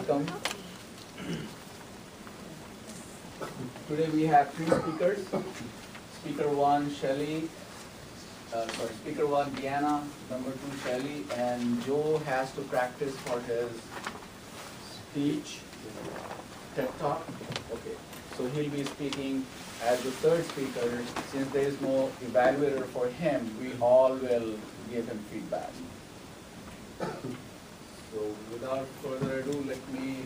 welcome. Today we have three speakers. Speaker one, Speaker one, Deanna, number two, Shelley, and Joe has to practice for his speech, TED Talk. Okay, so he'll be speaking as the third speaker. Since there is no evaluator for him, we all will give him feedback. So without further ado, let me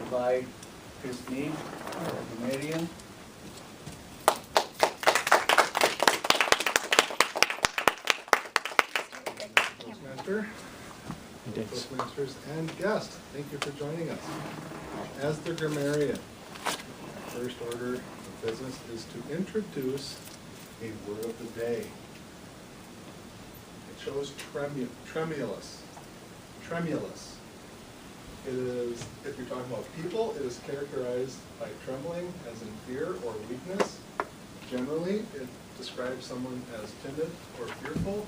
invite Christine, Marian. Toastmaster, Toastmasters, and guests, thank you for joining us. As the grammarian, first order of business is to introduce a word of the day. It shows tremulous. Tremulous. It is, if you're talking about people, it is characterized by trembling as in fear or weakness. Generally, it describes someone as timid or fearful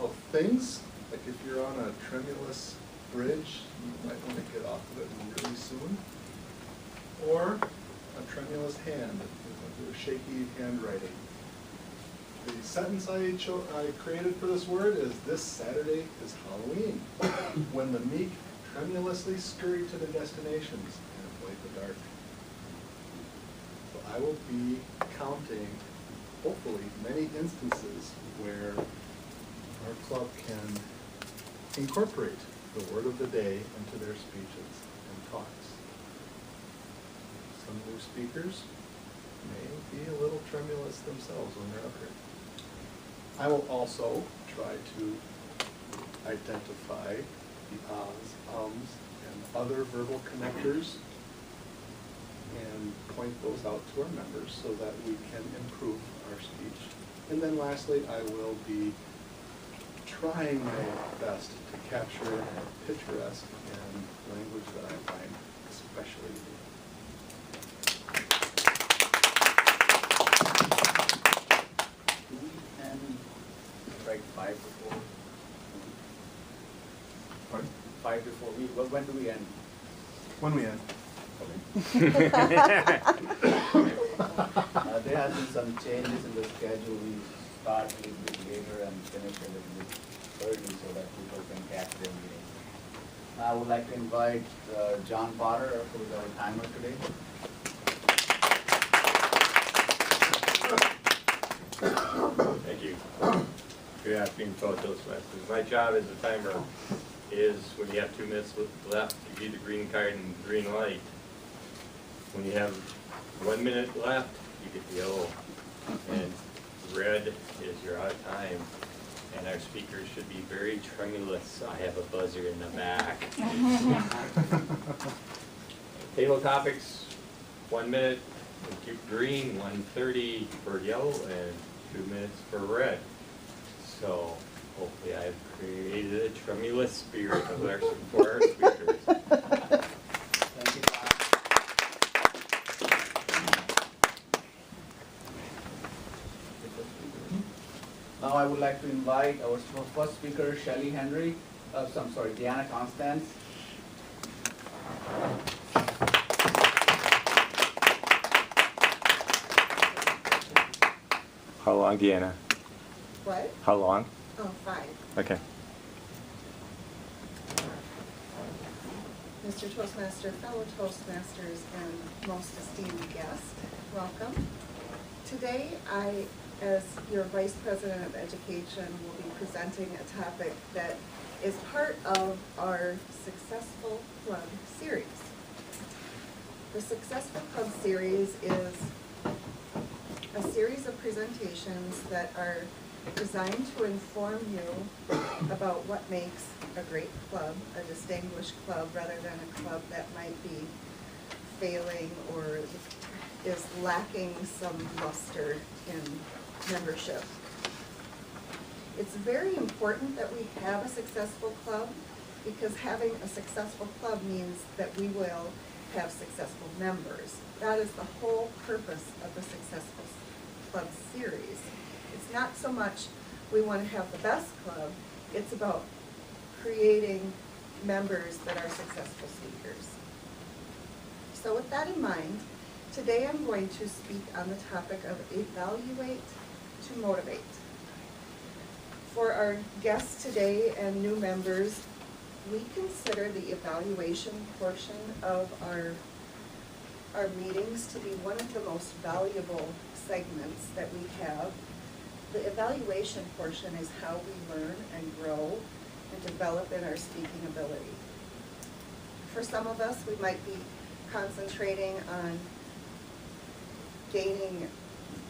of things. Like if you're on a tremulous bridge, you might want to get off of it really soon. Or a tremulous hand, shaky handwriting. The sentence I created for this word is, this Saturday is Halloween, when the meek tremulously scurry to their destinations and avoid the dark. So I will be counting, hopefully, many instances where our club can incorporate the word of the day into their speeches and talks. Some new speakers may be a little tremulous themselves when they're up here. I will also try to identify the ahs, ums, and other verbal connectors and point those out to our members so that we can improve our speech. And then lastly, I will be trying my best to capture picturesque and language that I find especially unique. Right, 5 before. Pardon? 5 before. When do we end? When we end. There has been some changes in the schedule. We start a little bit later and finish a little bit early so that people can catch their meeting. I would like to invite John Potter, who is our timer today. Thank you. Good afternoon, fellow Toastmasters. My job as a timer is when you have 2 minutes left, you give the green card and the green light. When you have 1 minute left, you get the yellow. And red is you're out of time. And our speakers should be very tremulous. I have a buzzer in the back. Table topics, 1 minute. Green, 1:30 for yellow, and 2 minutes for red. So hopefully I've created a tremulous spirit for our speakers. Thank you, John. Now I would like to invite our first speaker, Shelley Henry. Deanna Constance. How long, Deanna? What? How long? Oh, 5. Okay. Mr. Toastmaster, fellow Toastmasters, and most esteemed guest, welcome. Today, I, as your Vice President of Education, will be presenting a topic that is part of our Successful Club series. The Successful Club series is a series of presentations that are designed to inform you about what makes a great club, a distinguished club, rather than a club that might be failing or is lacking some luster in membership. It's very important that we have a successful club, because having a successful club means that we will have successful members. That is the whole purpose of the Successful Club series. It's not so much we want to have the best club, it's about creating members that are successful speakers. So with that in mind, today I'm going to speak on the topic of evaluate to motivate. For our guests today and new members, we consider the evaluation portion of our meetings to be one of the most valuable segments that we have. The evaluation portion is how we learn and grow and develop in our speaking ability. For some of us, we might be concentrating on gaining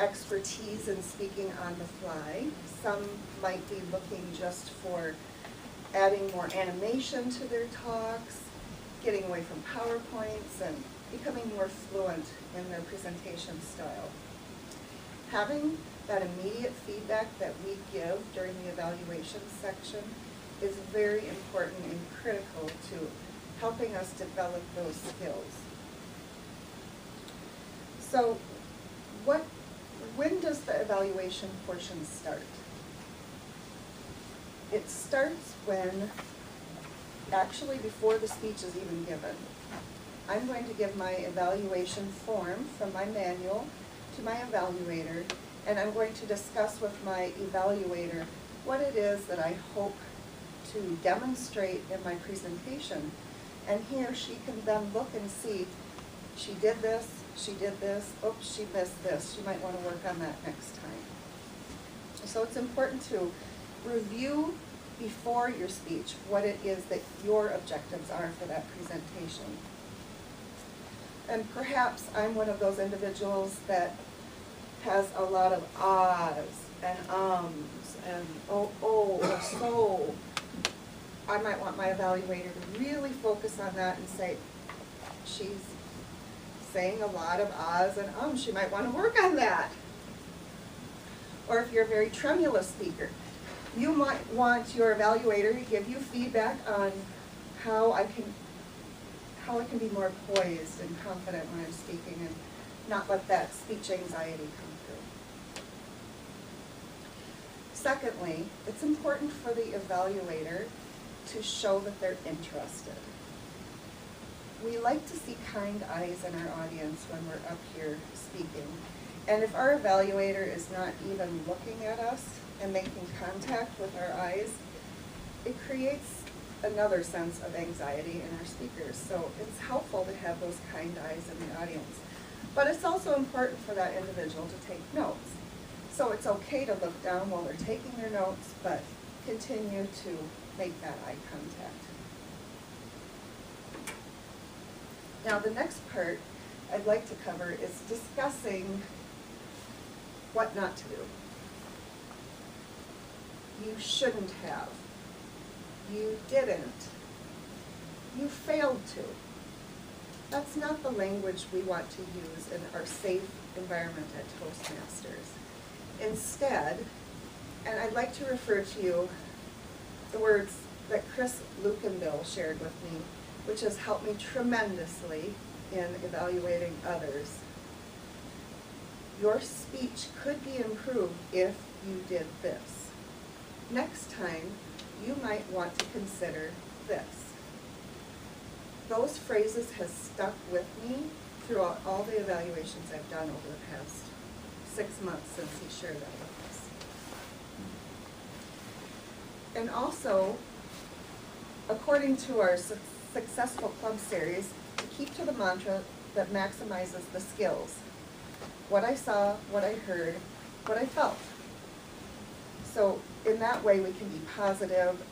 expertise in speaking on the fly. Some might be looking just for adding more animation to their talks, getting away from PowerPoints, and becoming more fluent in their presentation style. Having that immediate feedback that we give during the evaluation section is very important and critical to helping us develop those skills. So when does the evaluation portion start? It starts when, actually before the speech is even given. I'm going to give my evaluation form from my manual to my evaluator, and I'm going to discuss with my evaluator what it is that I hope to demonstrate in my presentation. And he or she can then look and see, she did this, oops, she missed this. She might want to work on that next time. So it's important to review before your speech what it is that your objectives are for that presentation. And perhaps I'm one of those individuals that has a lot of ahs and ums and oh or so. I might want my evaluator to really focus on that and say, she's saying a lot of ahs and ums, she might want to work on that. Or if you're a very tremulous speaker, you might want your evaluator to give you feedback on how I can be more poised and confident when I'm speaking and not let that speech anxiety come through. Secondly, it's important for the evaluator to show that they're interested. We like to see kind eyes in our audience when we're up here speaking. And if our evaluator is not even looking at us and making contact with our eyes, it creates another sense of anxiety in our speakers. So it's helpful to have those kind eyes in the audience. But it's also important for that individual to take notes. So it's okay to look down while they're taking their notes, but continue to make that eye contact. Now the next part I'd like to cover is discussing what not to do. You shouldn't have. You didn't. You failed to. That's not the language we want to use in our safe environment at Toastmasters. Instead, and I'd like to refer to you the words that Chris Lukenbill shared with me, which has helped me tremendously in evaluating others. Your speech could be improved if you did this. Next time, you might want to consider this. Those phrases have stuck with me throughout all the evaluations I've done over the past 6 months since he shared that with us. And also, according to our Successful Club series, to keep to the mantra that maximizes the skills. What I saw, what I heard, what I felt. So in that way we can be positive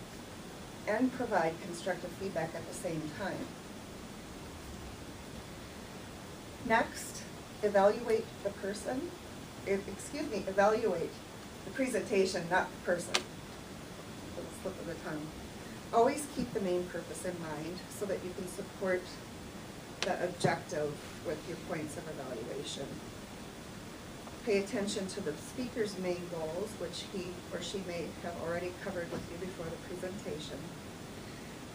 and provide constructive feedback at the same time. Next, evaluate the person. Evaluate the presentation, not the person. Little slip of the tongue. Always keep the main purpose in mind so that you can support the objective with your points of evaluation. Pay attention to the speaker's main goals, which he or she may have already covered with you before the presentation.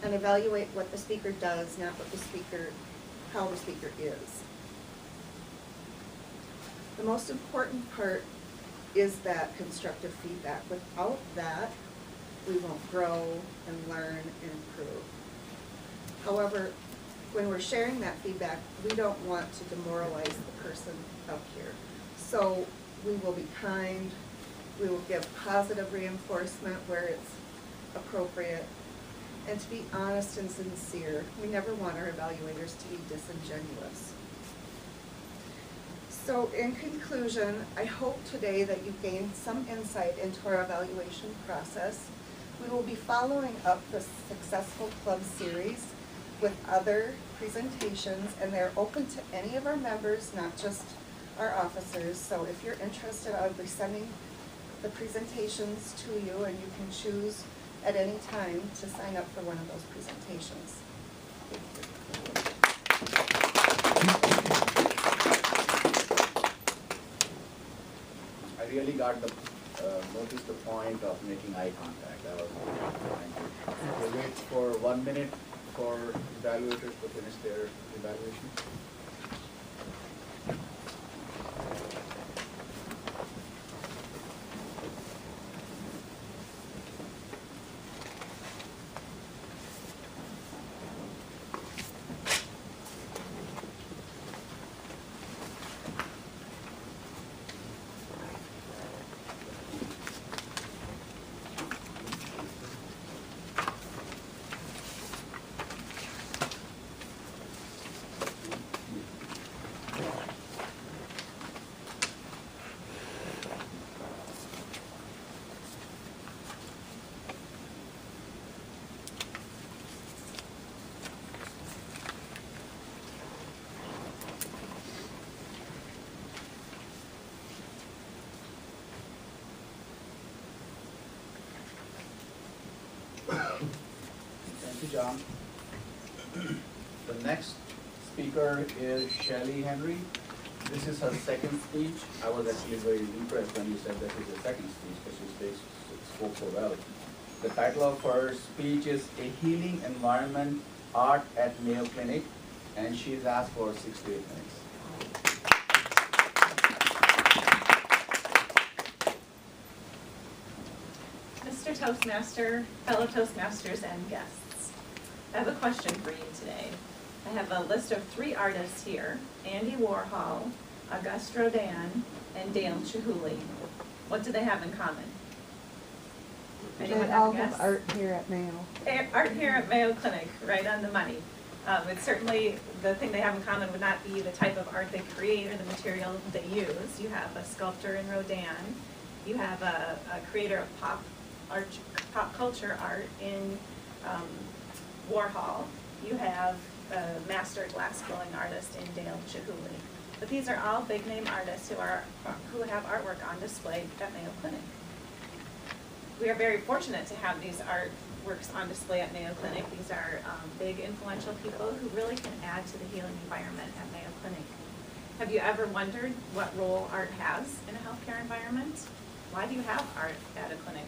And evaluate what the speaker does, not what the speaker, how the speaker is. The most important part is that constructive feedback. Without that, we won't grow and learn and improve. However, when we're sharing that feedback, we don't want to demoralize the person up here. So we will be kind, we will give positive reinforcement where it's appropriate, and to be honest and sincere. We never want our evaluators to be disingenuous. So in conclusion, I hope today that you've gained some insight into our evaluation process. We will be following up the Successful Club series with other presentations, and they're open to any of our members, not just our officers. So if you're interested, I'll be sending the presentations to you, and you can choose at any time to sign up for one of those presentations. Thank you. I really got the, noticed the point of making eye contact. That was trying to. We'll wait for 1 minute for evaluators to finish their evaluation. Thank you, John. The next speaker is Shelley Henry. This is her second speech. I was actually very impressed when you said that is her second speech because she spoke so well. The title of her speech is A Healing Environment, Art at Mayo Clinic, and she's asked for 6 to 8 minutes. Mr. Toastmaster, fellow Toastmasters, and guests, I have a question for you today. I have a list of 3 artists here: Andy Warhol, Auguste Rodin, and Dale Chihuly. What do they have in common? Anyone They all have a have guess? art here at Mayo. Art here at Mayo Clinic, right on the money. It's certainly, the thing they have in common would not be the type of art they create or the material they use. You have a sculptor in Rodin. You have a creator of pop culture art in Warhol. You have a master glass blowing artist in Dale Chihuly. But these are all big name artists who have artwork on display at Mayo Clinic. We are very fortunate to have these artworks on display at Mayo Clinic. These are big influential people who really can add to the healing environment at Mayo Clinic. Have you ever wondered what role art has in a healthcare environment? Why do you have art at a clinic?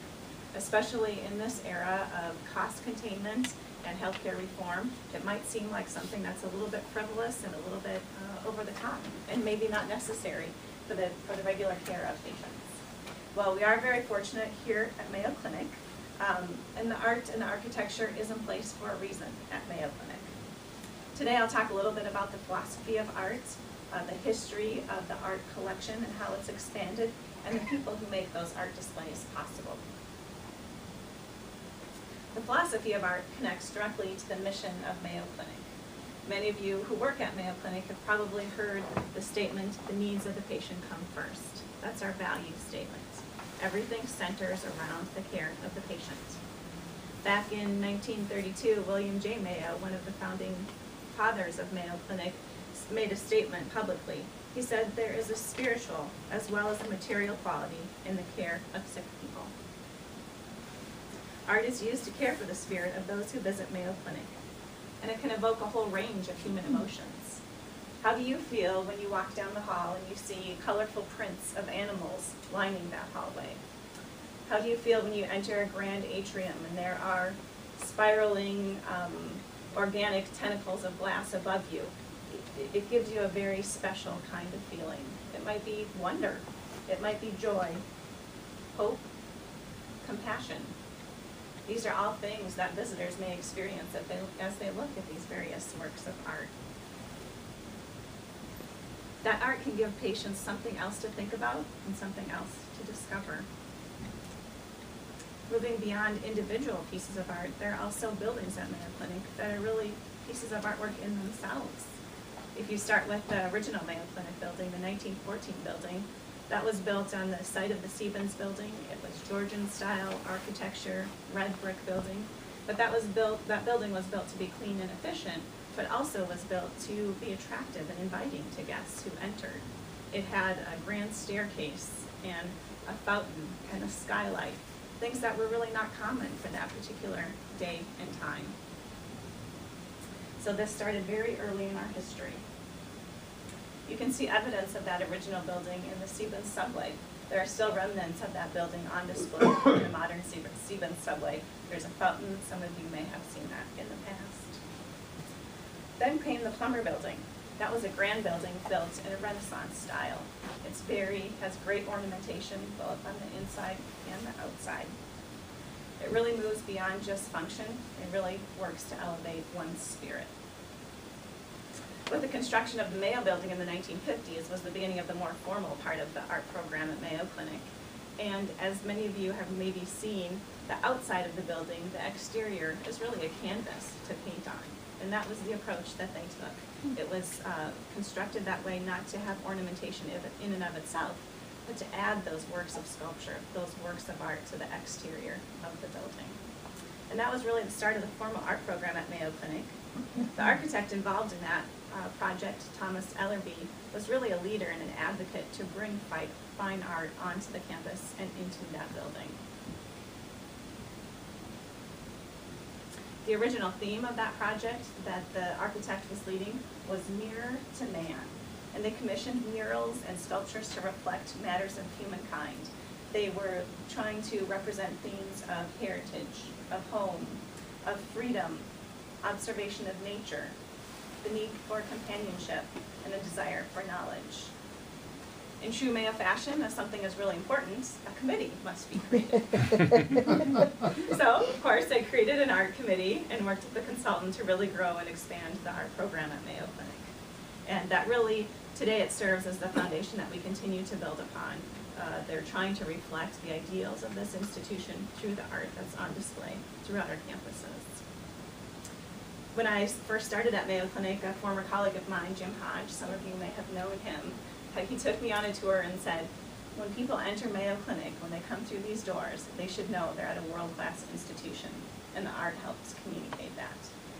Especially in this era of cost containment and healthcare reform, it might seem like something that's a little bit frivolous and a little bit over the top, and maybe not necessary for the regular care of patients. Well, we are very fortunate here at Mayo Clinic, and the art and the architecture is in place for a reason at Mayo Clinic. Today I'll talk a little bit about the philosophy of art, the history of the art collection and how it's expanded, and the people who make those art displays possible. The philosophy of art connects directly to the mission of Mayo Clinic. Many of you who work at Mayo Clinic have probably heard the statement, the needs of the patient come first. That's our value statement. Everything centers around the care of the patient. Back in 1932, William J. Mayo, one of the founding fathers of Mayo Clinic, made a statement publicly. He said, there is a spiritual as well as a material quality in the care of sick people. Art is used to care for the spirit of those who visit Mayo Clinic, and it can evoke a whole range of human emotions. How do you feel when you walk down the hall and you see colorful prints of animals lining that hallway? How do you feel when you enter a grand atrium and there are spiraling organic tentacles of glass above you? It gives you a very special kind of feeling. It might be wonder, it might be joy, hope, compassion. These are all things that visitors may experience as they look at these various works of art. That art can give patients something else to think about and something else to discover. Moving beyond individual pieces of art, there are also buildings at Mayo Clinic that are really pieces of artwork in themselves. If you start with the original Mayo Clinic building, the 1914 building, that was built on the site of the Stevens building. It was Georgian style architecture, red brick building. But that building was built to be clean and efficient, but also was built to be attractive and inviting to guests who entered. It had a grand staircase and a fountain and a skylight, things that were really not common for that particular day and time. So this started very early in our history. You can see evidence of that original building in the Stevens subway. There are still remnants of that building on display in the modern Stevens subway. There's a fountain. Some of you may have seen that in the past. Then came the Plummer building. That was a grand building built in a Renaissance style. Has great ornamentation both on the inside and the outside. It really moves beyond just function. It really works to elevate one's spirit. With the construction of the Mayo Building in the 1950s was the beginning of the more formal part of the art program at Mayo Clinic. And as many of you have maybe seen, the outside of the building, the exterior, is really a canvas to paint on. And that was the approach that they took. It was constructed that way not to have ornamentation in and of itself, but to add those works of sculpture, those works of art to the exterior of the building. And that was really the start of the formal art program at Mayo Clinic. The architect involved in that project, Thomas Ellerby, was really a leader and an advocate to bring fine art onto the campus and into that building. The original theme of that project that the architect was leading was Mirror to Man. And they commissioned murals and sculptures to reflect matters of humankind. They were trying to represent themes of heritage, of home, of freedom, observation of nature, the need for companionship, and a desire for knowledge. In true Mayo fashion, as something is really important, a committee must be created. So, of course, I created an art committee and worked with the consultant to really grow and expand the art program at Mayo Clinic. And that really, today it serves as the foundation that we continue to build upon. They're trying to reflect the ideals of this institution through the art that's on display throughout our campuses. When I first started at Mayo Clinic, a former colleague of mine, Jim Hodge, some of you may have known him, he took me on a tour and said, when people enter Mayo Clinic, when they come through these doors, they should know they're at a world-class institution, and the art helps communicate that.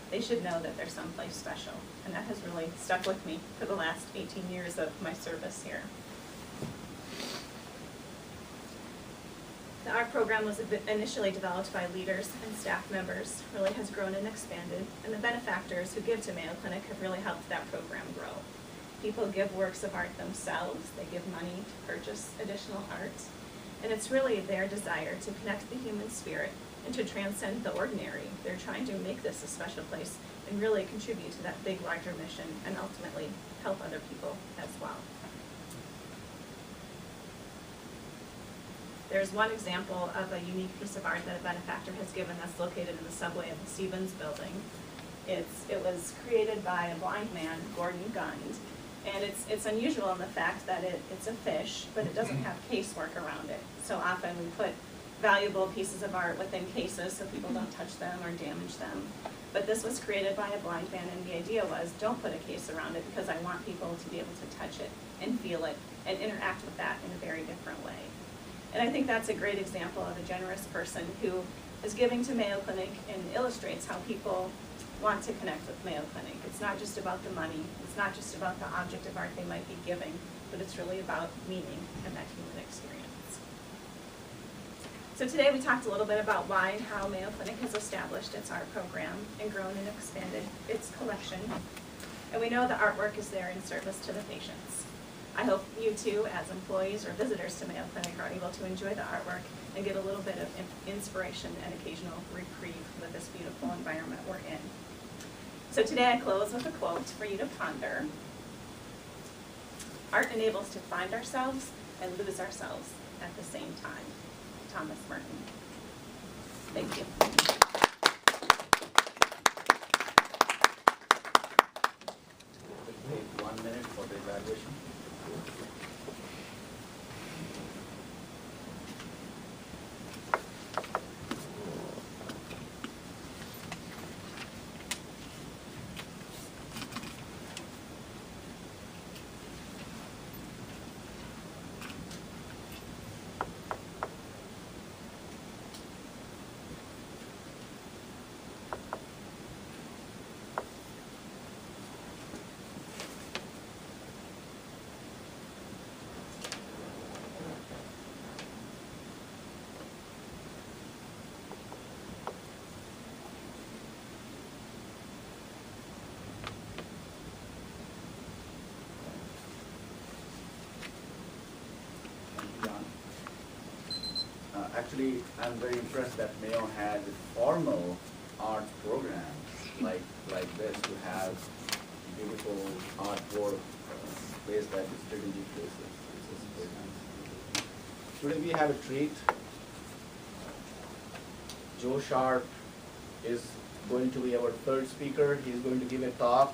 They should know that they're someplace special, and that has really stuck with me for the last 18 years of my service here. The art program was initially developed by leaders and staff members, really has grown and expanded, and the benefactors who give to Mayo Clinic have really helped that program grow. People give works of art themselves, they give money to purchase additional art, and it's really their desire to connect the human spirit and to transcend the ordinary. They're trying to make this a special place and really contribute to that big, larger mission and ultimately help other people as well. There's one example of a unique piece of art that a benefactor has given that's located in the subway of the Stevens building. It was created by a blind man, Gordon Gund, and it's unusual in the fact that it's a fish, but it doesn't have casework around it. So often we put valuable pieces of art within cases so people don't touch them or damage them. But this was created by a blind man, and the idea was, don't put a case around it because I want people to be able to touch it and feel it and interact with that in a very different way. And I think that's a great example of a generous person who is giving to Mayo Clinic and illustrates how people want to connect with Mayo Clinic. It's not just about the money, it's not just about the object of art they might be giving, but it's really about meaning and that human experience. So today we talked a little bit about why and how Mayo Clinic has established its art program and grown and expanded its collection. And we know the artwork is there in service to the patients. I hope you too, as employees or visitors to Mayo Clinic, are able to enjoy the artwork and get a little bit of inspiration and occasional reprieve with this beautiful environment we're in. So today I close with a quote for you to ponder. Art enables to find ourselves and lose ourselves at the same time. Thomas Merton. Thank you. We'll take 1 minute for the evaluation. John. Actually, I'm very impressed that Mayo has formal art programs like this to have beautiful artwork placed at strategic places. This is very nice. Today we have a treat. Joe Sharp is going to be our third speaker. He's going to give a talk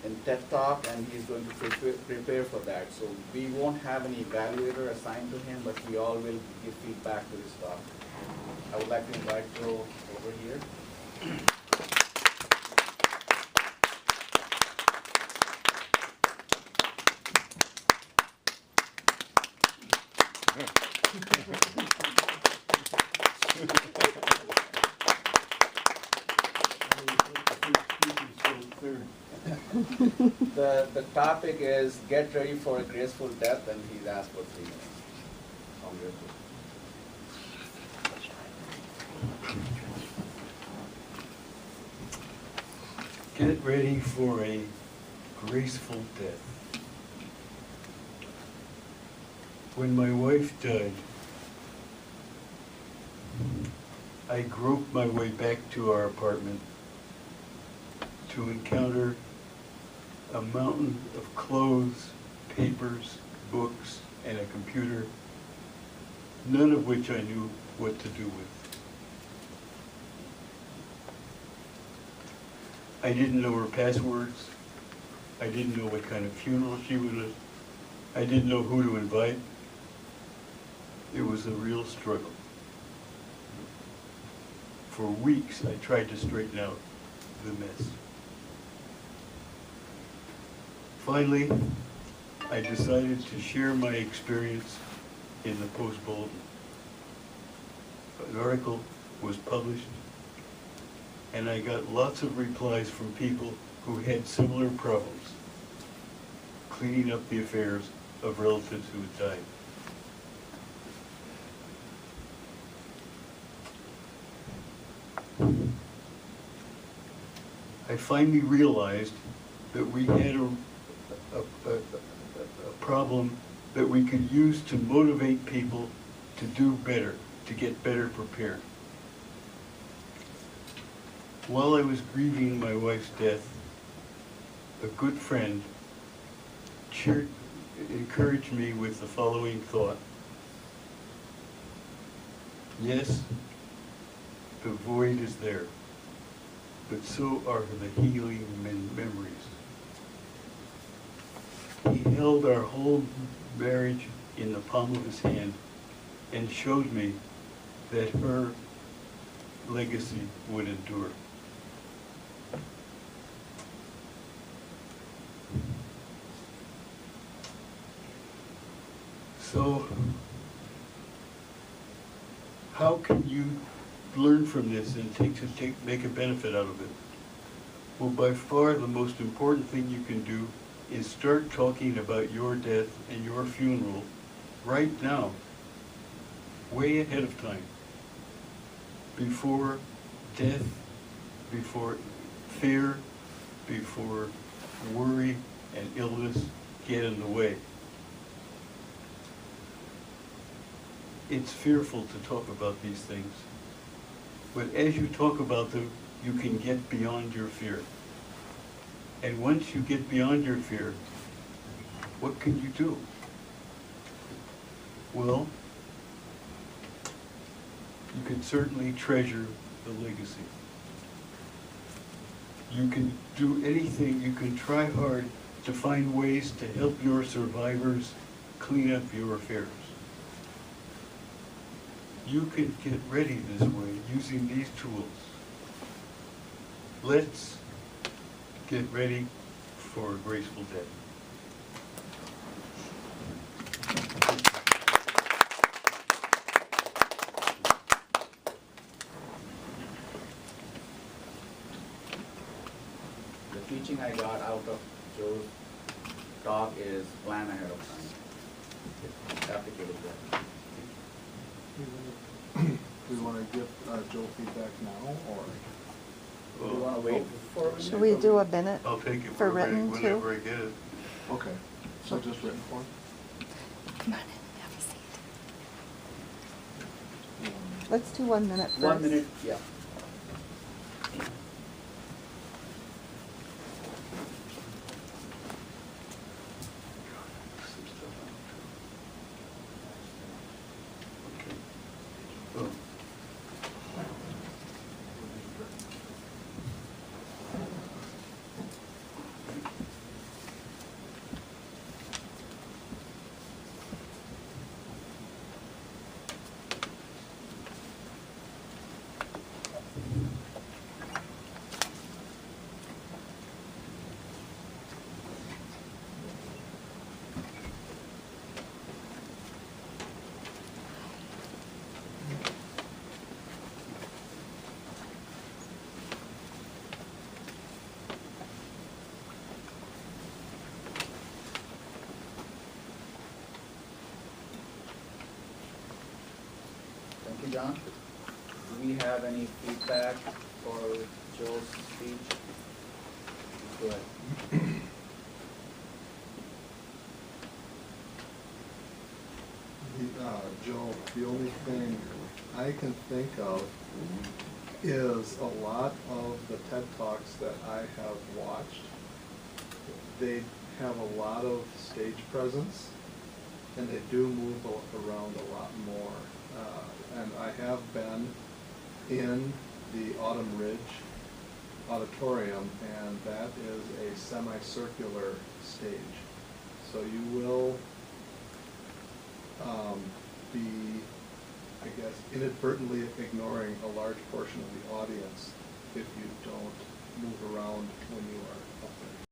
in TED Talk, and he's going to prepare for that. So we won't have any evaluator assigned to him, but we all will give feedback to his talk. I would like to invite Joe over here. The topic is get ready for a graceful death, and he's asked for 3 minutes. Get ready for a graceful death. When my wife died, I groped my way back to our apartment to encounter a mountain of clothes, papers, books, and a computer, none of which I knew what to do with. I didn't know her passwords. I didn't know what kind of funeral she would. I didn't know who to invite. It was a real struggle. For weeks, I tried to straighten out the mess. Finally, I decided to share my experience in the Post Bulletin. An article was published, and I got lots of replies from people who had similar problems cleaning up the affairs of relatives who had died. I finally realized that we had a problem that we could use to motivate people to do better, to get better prepared. While I was grieving my wife's death, a good friend encouraged me with the following thought. Yes, the void is there, but so are the healing memories. He held our whole marriage in the palm of his hand and showed me that her legacy would endure. So, how can you learn from this and make a benefit out of it? Well, by far the most important thing you can do is start talking about your death and your funeral right now, way ahead of time, before death, before fear, before worry and illness get in the way. It's fearful to talk about these things, but as you talk about them, you can get beyond your fear. And once you get beyond your fear, what can you do? Well, you can certainly treasure the legacy. You can do anything, you can try hard to find ways to help your survivors clean up your affairs. You can get ready this way using these tools. Let's get ready for a graceful death. The teaching I got out of Joe's talk is plan ahead of time. It's applicable there. Do we want to give Joe feedback now, or? Do you want to wait for a minute? Should we do a minute? I'll take it For whenever written, too? whenever I get it. Okay, so just written form? Come on in, have a seat. Let's do 1 minute first. 1 minute, yeah. Okay. Oh. Thank you, John. Do we have any feedback for Joe's speech? Go ahead. Joe, the only thing I can think of is a lot of the TED Talks that I have watched, they have a lot of stage presence, and they do move around a lot more. And I have been in the Autumn Ridge Auditorium, and that is a semicircular stage. So you will be, I guess, inadvertently ignoring a large portion of the audience if you don't move around when you are up there.